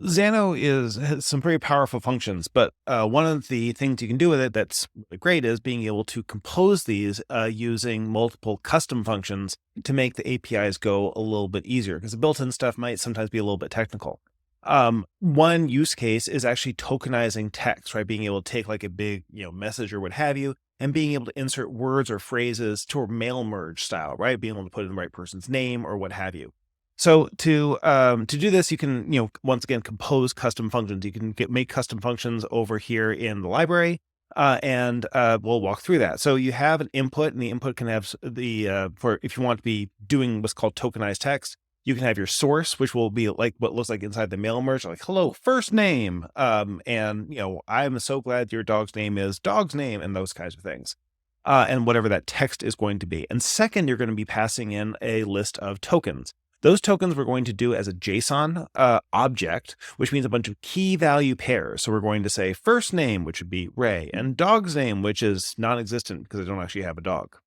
Has some pretty powerful functions, but one of the things you can do with it that's really great is being able to compose these using multiple custom functions to make the APIs go a little bit easier, because the built-in stuff might sometimes be a little bit technical. One use case is actually tokenizing text, right? Being able to take like a big, message or what have you, and being able to insert words or phrases to a mail merge style, right? Being able to put in the right person's name or what have you. So to do this, you can, once again, compose custom functions. You can make custom functions over here in the library, and we'll walk through that. So you have an input, and the input can have for if you want to be doing what's called tokenized text, you can have your source, which will be like what looks like inside the mail merge, like hello, first name, and I'm so glad your dog's name is dog's name, and those kinds of things. And whatever that text is going to be. And second, you're going to be passing in a list of tokens. Those tokens we're going to do as a JSON object, which means a bunch of key value pairs. So we're going to say first name, which would be Ray, and dog's name, which is non-existent because I don't actually have a dog.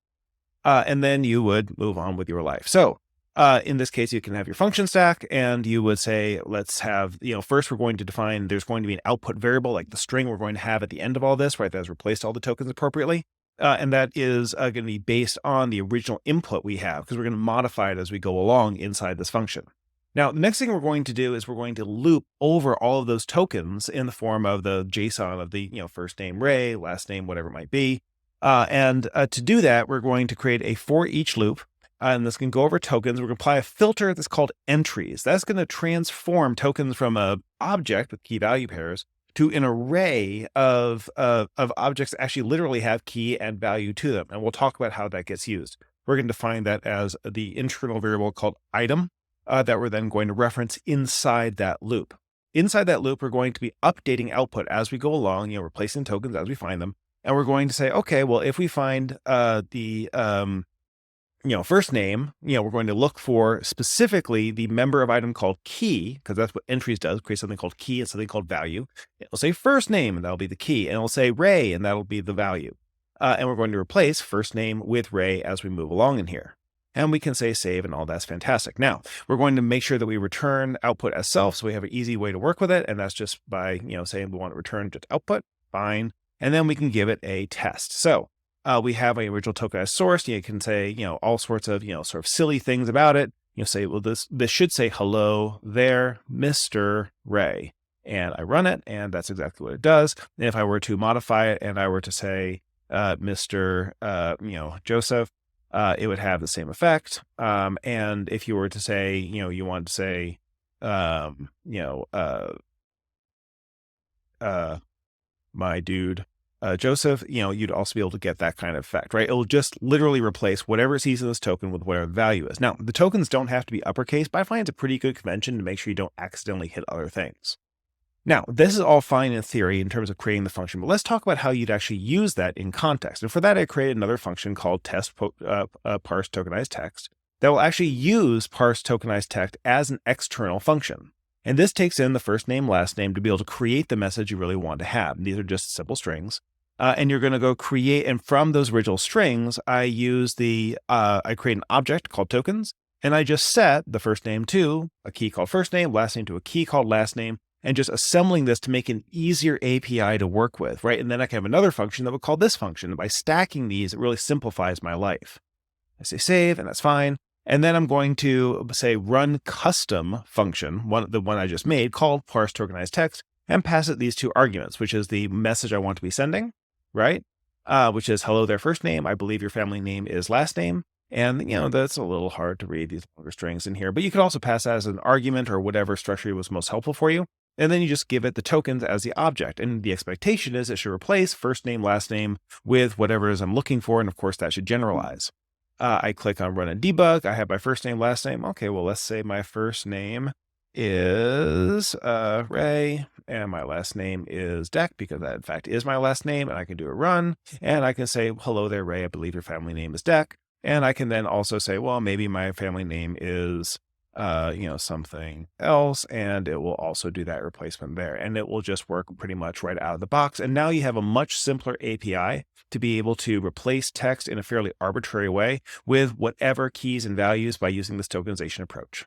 And then you would move on with your life. So in this case, you can have your function stack, and you would say, let's have, first we're going to define, there's going to be an output variable, like the string we're going to have at the end of all this, right? That has replaced all the tokens appropriately. And that is going to be based on the original input we have, because we're going to modify it as we go along inside this function. Now, the next thing we're going to do is we're going to loop over all of those tokens in the form of the JSON of the, first name Ray, last name, whatever it might be. And to do that, we're going to create a for each loop. And this can go over tokens. We're going to apply a filter that's called entries. That's going to transform tokens from an object with key value pairs to an array of objects that actually literally have key and value to them. And we'll talk about how that gets used. We're going to define that as the internal variable called item that we're then going to reference inside that loop. Inside that loop, we're going to be updating output as we go along, replacing tokens as we find them. And we're going to say, okay, well, if we find the first name, we're going to look for specifically the member of item called key, because that's what entries does, create something called key and something called value. It'll say first name, and that'll be the key, and it'll say Ray, and that'll be the value. And we're going to replace first name with Ray as we move along in here. And we can say save, and all that's fantastic. Now, we're going to make sure that we return output as self, so we have an easy way to work with it, and that's just by, saying we want to return just output, fine, and then we can give it a test. So we have a original tokenized source. You can say, all sorts of, sort of silly things about it. Say, well, this should say, hello there, Mr. Ray. And I run it, and that's exactly what it does. And if I were to modify it and I were to say, Mr. Joseph, it would have the same effect. And if you were to say, you want to say, my dude, Joseph, you'd also be able to get that kind of effect, right? It'll just literally replace whatever it sees in this token with whatever the value is. Now, the tokens don't have to be uppercase, but I find it's a pretty good convention to make sure you don't accidentally hit other things. Now, this is all fine in theory in terms of creating the function, but let's talk about how you'd actually use that in context. And for that, I created another function called parse tokenized text that will actually use parse tokenized text as an external function. And this takes in the first name, last name to be able to create the message you really want to have. And these are just simple strings. And you're going to go create, and from those original strings, I use I create an object called tokens, and I just set the first name to a key called first name, last name to a key called last name, and just assembling this to make an easier API to work with, right? And then I can have another function that would call this function. And by stacking these, it really simplifies my life. I say save, and that's fine. And then I'm going to say run custom function, the one I just made, called parse tokenized text, and pass it these two arguments, which is the message I want to be sending, right? Which is hello there, first name. I believe your family name is last name. And, that's a little hard to read these longer strings in here, but you can also pass that as an argument or whatever structure was most helpful for you. And then you just give it the tokens as the object. And the expectation is it should replace first name, last name with whatever it is I'm looking for. And of course that should generalize. I click on run and debug. I have my first name, last name. Okay, well, let's say my first name is Ray, and my last name is Deck, because that in fact is my last name. And I can do a run, and I can say, hello there, Ray. I believe your family name is Deck. And I can then also say, well, maybe my family name is something else, and it will also do that replacement there, and it will just work pretty much right out of the box. And now you have a much simpler API to be able to replace text in a fairly arbitrary way with whatever keys and values by using this tokenization approach.